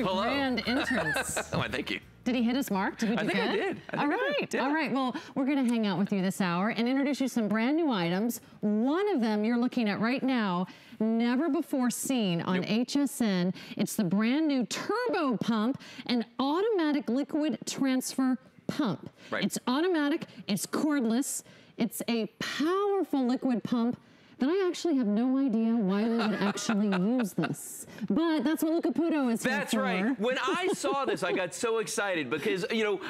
hello. Grand entrance. Oh, thank you. Did he hit his mark? Did we do good? I did. All right. All right. Well, we're going to hang out with you this hour and introduce you some brand new items. One of them you're looking at right now, never before seen on HSN. It's the brand new Turbo Pump, an automatic liquid transfer pump. Right. It's automatic. It's cordless. It's a powerful liquid pump that I actually have no idea why we would actually use this. But that's what Luca Puto is here for. That's right. When I saw this, I got so excited because, you know,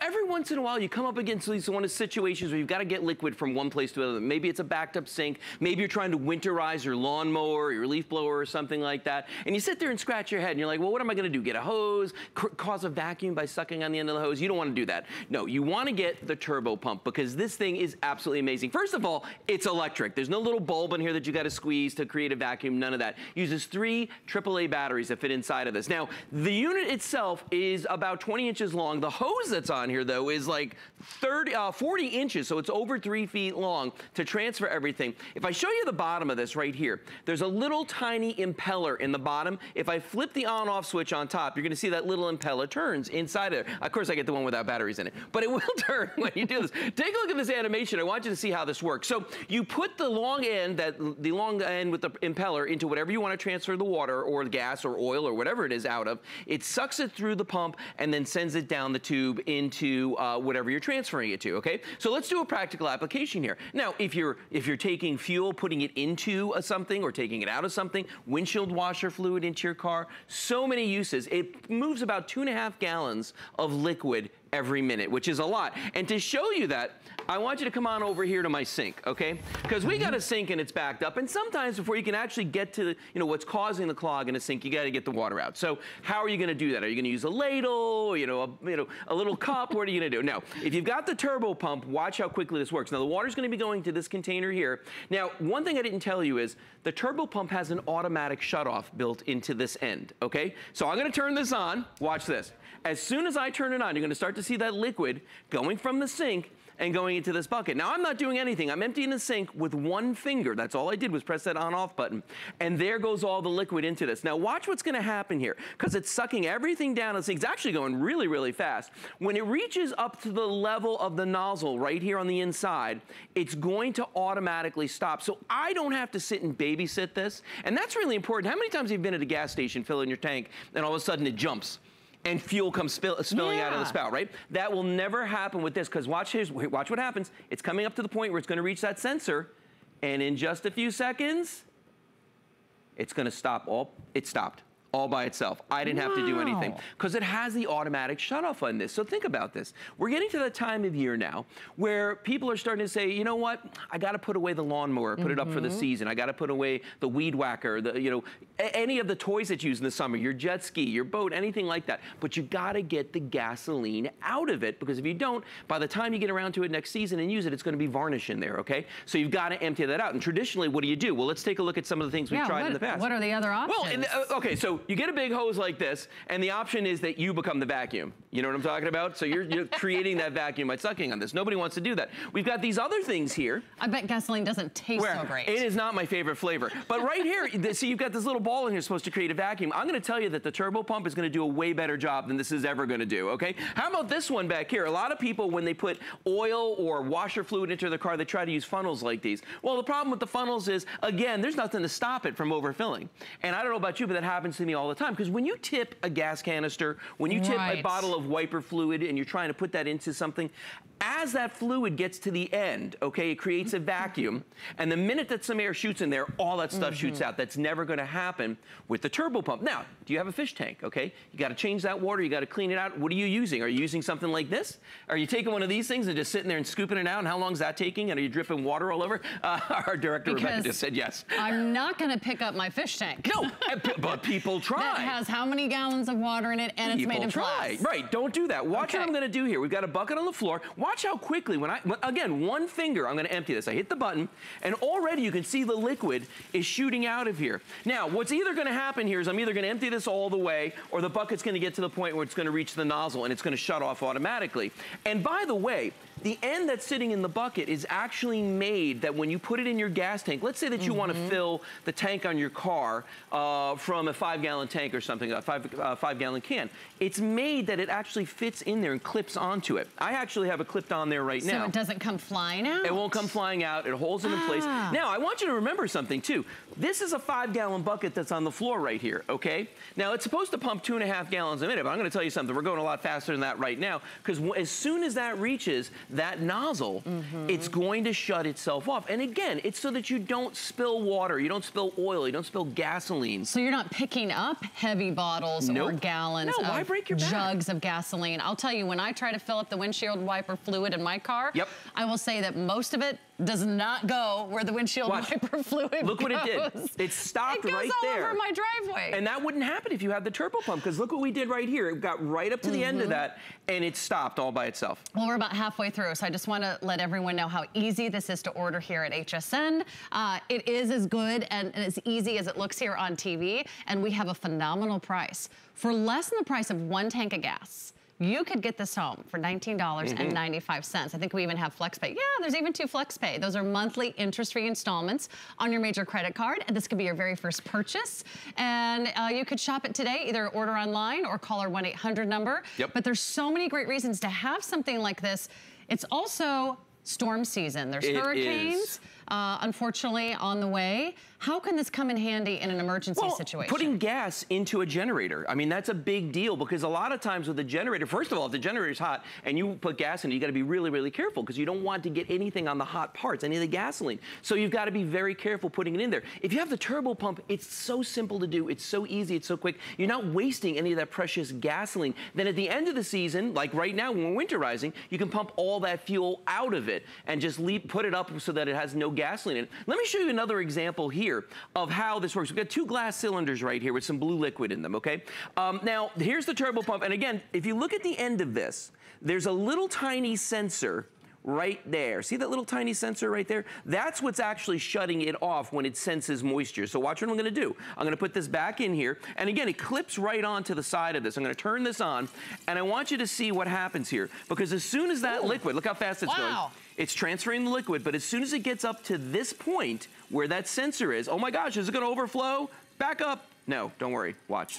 every once in a while you come up against these one of situations where you've got to get liquid from one place to another. Maybe it's a backed up sink. Maybe you're trying to winterize your lawnmower, your leaf blower or something like that. And you sit there and scratch your head and you're like, well, what am I going to do? Get a hose? Cause a vacuum by sucking on the end of the hose? You don't want to do that. No, you want to get the turbo pump because this thing is absolutely amazing. First of all, it's electric. There's no little bulb in here that you got to squeeze to create a vacuum, none of that. Uses 3 AAA batteries that fit inside of this. Now, the unit itself is about 20 inches long. The hose that's on here, though, is like 40 inches, so it's over 3 feet long to transfer everything. If I show you the bottom of this right here, there's a little tiny impeller in the bottom. If I flip the on-off switch on top, you're going to see that little impeller turns inside of there. Of course, I get the one without batteries in it, but it will turn when you do this. Take a look at this animation. I want you to see how this works. So you put the long end, the long end with the impeller into whatever you want to transfer the water or the gas or oil or whatever it is out of. It sucks it through the pump and then sends it down the tube into whatever you're transferring it to, okay? So let's do a practical application here. Now, if you're taking fuel, putting it into something or taking it out of something, windshield washer fluid into your car, so many uses. It moves about 2.5 gallons of liquid every minute, which is a lot. And to show you that, I want you to come on over here to my sink, okay? Because we got a sink and it's backed up, and sometimes before you can actually get to, what's causing the clog in a sink, you got to get the water out. So how are you going to do that? Are you going to use a ladle, a little cup? What are you going to do? Now, if you've got the turbo pump, watch how quickly this works. Now, the water's going to be going to this container here. Now, one thing I didn't tell you is the turbo pump has an automatic shutoff built into this end, okay? So I'm going to turn this on. Watch this. As soon as I turn it on, you're going to start to see that liquid going from the sink and going into this bucket. Now, I'm not doing anything. I'm emptying the sink with one finger. That's all I did was press that on-off button. And there goes all the liquid into this. Now, watch what's going to happen here, because it's sucking everything down. The sink's actually going really, really fast. When it reaches up to the level of the nozzle right here on the inside, it's going to automatically stop. So I don't have to sit and babysit this. And that's really important. How many times have you been at a gas station filling your tank, and all of a sudden it jumps? And fuel comes spilling out of the spout, right? That will never happen with this, because watch what happens. It's coming up to the point where it's going to reach that sensor, and in just a few seconds, it's going to stop. It stopped all by itself. I didn't have to do anything, because it has the automatic shutoff on this. So think about this. We're getting to the time of year now where people are starting to say, you know what? I got to put away the lawnmower, put it up for the season. I got to put away the weed whacker, any of the toys that you use in the summer, your jet ski, your boat, anything like that. But you got to get the gasoline out of it, because if you don't, by the time you get around to it next season and use it, it's going to be varnish in there, okay? So you've got to empty that out. And traditionally, what do? Well, let's take a look at some of the things we've tried in the past. What are the other options? Well, okay, so you get a big hose like this, and the option is that you become the vacuum. You know what I'm talking about? So you're creating that vacuum by sucking on this. Nobody wants to do that. We've got these other things here. I bet gasoline doesn't taste so great. It is not my favorite flavor. But right here, see, you've got this little ball in here supposed to create a vacuum. I'm going to tell you that the turbo pump is going to do a way better job than this is ever going to do, okay? How about this one back here? A lot of people, when they put oil or washer fluid into their car, they try to use funnels like these. Well, the problem with the funnels is, again, there's nothing to stop it from overfilling. And I don't know about you, but that happens to me all the time. Because when you tip a gas canister, when you tip a bottle of wiper fluid and you're trying to put that into something, as that fluid gets to the end, okay, it creates a vacuum, and the minute that some air shoots in there, all that stuff shoots out. That's never going to happen with the turbo pump. Now, do you have a fish tank, okay? You got to change that water, you got to clean it out. What are you using? Are you using something like this? Are you taking one of these things and just sitting there and scooping it out, and how long is that taking? And are you dripping water all over? Our director, Rebecca, just said yes. I'm not going to pick up my fish tank. No, but people try. That has how many gallons of water in it, and it's made of glass. Right, don't do that. Watch what I'm going to do here. We've got a bucket on the floor. Watch how quickly, again, one finger, I'm going to empty this. I hit the button, and already you can see the liquid is shooting out of here. Now, what's either going to happen here is I'm either going to empty this all the way, or the bucket's going to get to the point where it's going to reach the nozzle, and it's going to shut off automatically. And by the way, The end that's sitting in the bucket is actually made that when you put it in your gas tank, let's say that you want to fill the tank on your car from a 5-gallon tank or something, a 5-gallon can. It's made that it actually fits in there and clips onto it. I actually have it clipped on there right now. So it doesn't come flying out? It won't come flying out. It holds it in place. Now, I want you to remember something, too. This is a 5-gallon bucket that's on the floor right here, okay? Now, it's supposed to pump 2.5 gallons a minute, but I'm going to tell you something. We're going a lot faster than that right now, because as soon as that reaches that nozzle, it's going to shut itself off. And again, it's so that you don't spill water, you don't spill oil, you don't spill gasoline. So you're not picking up heavy bottles or gallons why break your back? Jugs of gasoline. I'll tell you, when I try to fill up the windshield wiper fluid in my car, I will say that most of it does not go where the windshield wiper fluid goes. Look what it did. It stopped right there. It goes all over my driveway. And that wouldn't happen if you had the turbo pump, because look what we did right here. It got right up to the end of that, and it stopped all by itself. Well, we're about halfway through, so I just want to let everyone know how easy this is to order here at HSN. It is as good and as easy as it looks here on TV, and we have a phenomenal price. For less than the price of 1 tank of gas, you could get this home for $19.95. I think we even have FlexPay. Yeah, there's even 2 FlexPay. Those are monthly interest-free installments on your major credit card, and this could be your very first purchase. And you could shop it today, either order online or call our 1-800 number. But there's so many great reasons to have something like this. It's also storm season. There's hurricanes, unfortunately, on the way. How can this come in handy in an emergency situation? Putting gas into a generator, I mean, that's a big deal, because a lot of times with the generator, first of all, if the generator's hot and you put gas in it, you gotta be really, really careful, because you don't want to get anything on the hot parts, any of the gasoline. So you've got to be very careful putting it in there. If you have the turbo pump, it's so simple to do. It's so easy, it's so quick. You're not wasting any of that precious gasoline. Then at the end of the season, like right now when we're winterizing, you can pump all that fuel out of it and just put it up so that it has no gasoline in it. Let me show you another example here of how this works. We've got 2 glass cylinders right here with some blue liquid in them, okay? Now, here's the turbo pump, and again, if you look at the end of this, there's a little tiny sensor right there. See that little tiny sensor right there? That's what's actually shutting it off when it senses moisture. So watch what I'm gonna do. I'm gonna put this back in here, and again, it clips right onto the side of this. I'm gonna turn this on, and I want you to see what happens here, because as soon as that liquid, look how fast it's going. It's transferring the liquid, but as soon as it gets up to this point where that sensor is, oh my gosh, is it gonna overflow? Back up. No, don't worry, watch.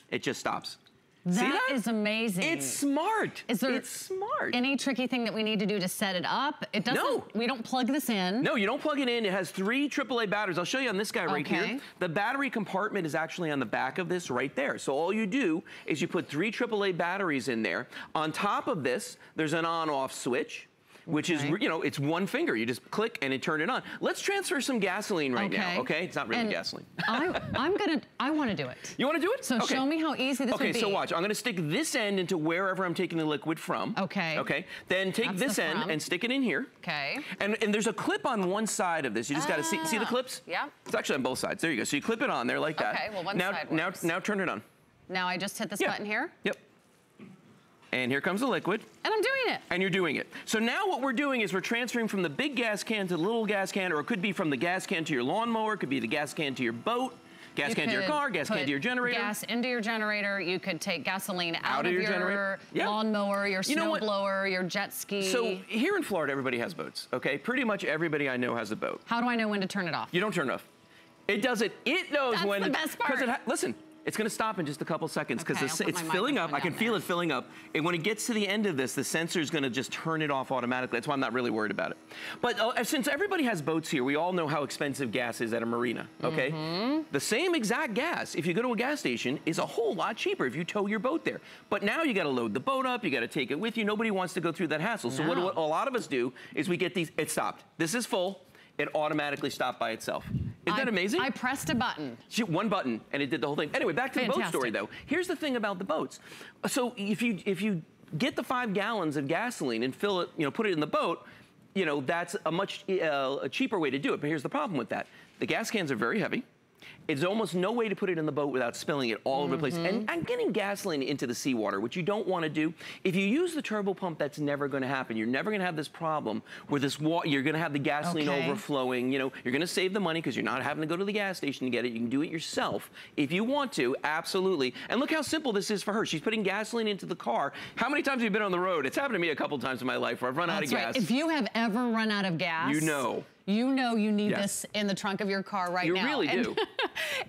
It just stops. That is amazing. It's smart. Is there it's smart. Any tricky thing that we need to do to set it up? It doesn't. No. We don't plug this in. No, you don't plug it in. It has 3 AAA batteries. I'll show you on this guy right here. The battery compartment is actually on the back of this right there. So all you do is you put 3 AAA batteries in there. On top of this, there's an on-off switch, which is, you know, it's one finger. You just click and it turned it on. Let's transfer some gasoline right now, okay? It's not really gasoline. I want to do it. You want to do it? So show me how easy this would be. Okay, so watch. I'm going to stick this end into wherever I'm taking the liquid from. Okay. Then take this end and stick it in here. And there's a clip on one side of this. You just got to see the clips? Yeah. It's actually on both sides. There you go. So you clip it on there like that. Okay, well, one side works. Now turn it on. Now I just hit this button here? Yep. And here comes the liquid. And I'm doing it. And you're doing it. So now what we're doing is we're transferring from the big gas can to the little gas can, or it could be from the gas can to your lawnmower, it could be the gas can to your boat, gas can to your car, gas can to your generator. Gas into your generator. You could take gasoline out of your lawnmower, your snowblower, your jet ski. So here in Florida, everybody has boats, okay? Pretty much everybody I know has a boat. How do I know when to turn it off? You don't turn it off. It does it. It knows when. That's the best part. Listen. It's going to stop in just a couple seconds because it's filling up. I can feel it filling up. And when it gets to the end of this, the sensor is going to just turn it off automatically. That's why I'm not really worried about it. But since everybody has boats here, we all know how expensive gas is at a marina, okay? The same exact gas, if you go to a gas station, is a whole lot cheaper if you tow your boat there. But now you got to load the boat up. You got to take it with you. Nobody wants to go through that hassle. So what a lot of us do is we get these. It stopped. This is full. It automatically stopped by itself. Isn't that amazing? I pressed a button. One button, and it did the whole thing. Anyway, back to the boat story, though. Here's the thing about the boats. So if you get the 5 gallons of gasoline and fill it, put it in the boat, that's a much cheaper way to do it. But here's the problem with that. The gas cans are very heavy. There's almost no way to put it in the boat without spilling it all over the place. And getting gasoline into the seawater, which you don't want to do. If you use the turbo pump, that's never going to happen. You're never going to have this problem where this water, you're going to have the gasoline overflowing. You know, you're going to save the money because you're not having to go to the gas station to get it. You can do it yourself if you want to, absolutely. And look how simple this is for her. She's putting gasoline into the car. How many times have you been on the road? It's happened to me a couple times in my life where I've run out of gas. If you have ever run out of gas, you know you need this in the trunk of your car right now. You really do.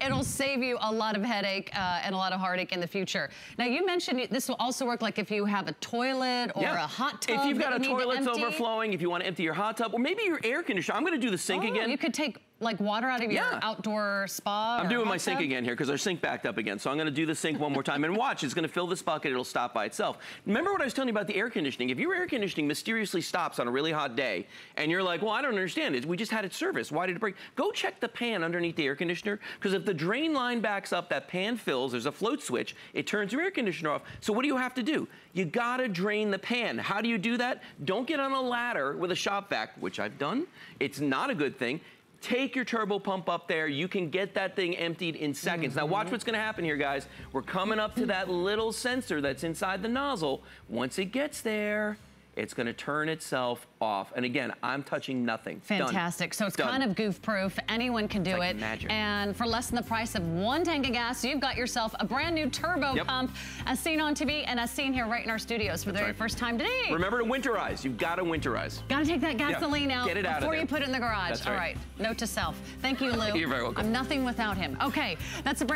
It'll save you a lot of headache and a lot of heartache in the future. Now, you mentioned this will also work like if you have a toilet or a hot tub. If you've got a toilet that's overflowing, if you want to empty your hot tub, or maybe your air conditioner. I'm going to do the sink again. You could take like water out of your outdoor spa. I'm doing my sink again here because our sink backed up again. So I'm going to do the sink one more time. And watch, it's going to fill this bucket. It'll stop by itself. Remember what I was telling you about the air conditioning? If your air conditioning mysteriously stops on a really hot day and you're like, well, I don't understand it. We just had it serviced. Why did it break? Go check the pan underneath the air conditioner, because if the drain line backs up, that pan fills, there's a float switch, it turns your air conditioner off. So what do you have to do? You got to drain the pan. How do you do that? Don't get on a ladder with a shop vac, which I've done. It's not a good thing. Take your turbo pump up there. You can get that thing emptied in seconds. Now watch what's going to happen here, guys. We're coming up to that little sensor that's inside the nozzle. Once it gets there, it's going to turn itself off. And again, I'm touching nothing. Fantastic. So it's kind of goof-proof. Anyone can do it. Magic. And for less than the price of one tank of gas, you've got yourself a brand new turbo pump, as seen on TV and as seen here right in our studios for the very first time today. Remember to winterize. You've got to winterize. Got to take that gasoline out before you put it in the garage. That's All right. Note to self. Thank you, Lou. You're very welcome. I'm nothing without him. Okay, that's a